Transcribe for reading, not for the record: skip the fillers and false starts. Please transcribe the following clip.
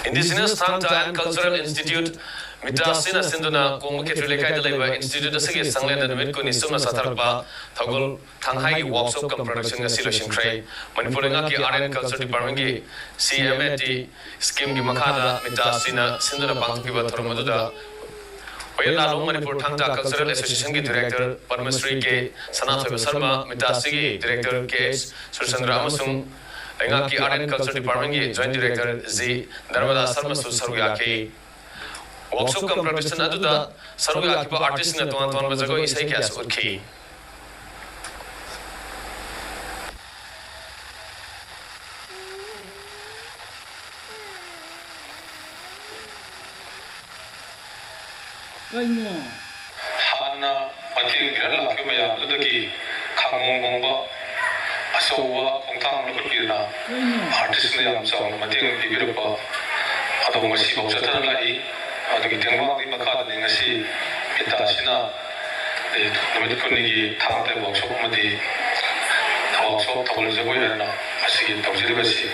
Indigenous Thangta and Cultural Institute Mitasina Sinduna Kongmaketri Lekai Deliver Institute Asigi Sangland and Midkuni Suma Satarba Togol Tanghai Workshop Production Solution Tray Manipurangaki Art and Culture Department CMAT Scheme Gimakada Mitasina Sinduna Bankiva Tormaduda Wayla Manipur Thangta Cultural Association Director Parmasri K Sanatha Sarma Mitasigi Director K Sursandra Amasung Engaki Art and Culture Department Joint Director Z Narmada Sarmasu Saruyaki Workshop Production Aduda Saruyaki Artist in the Tuan Bazago is Hekas Urki. Hana Pating Gala Kumaya Ludaki Kamongba Asowa Kongtang Lukina Artist Name Song Mating Ibirupa Adonga Satan Lai Aditangwa Makadingasi Mitasina the Medicuni Tante Workshop Madi Workshop Tolzawayana Asi Tozilibasi.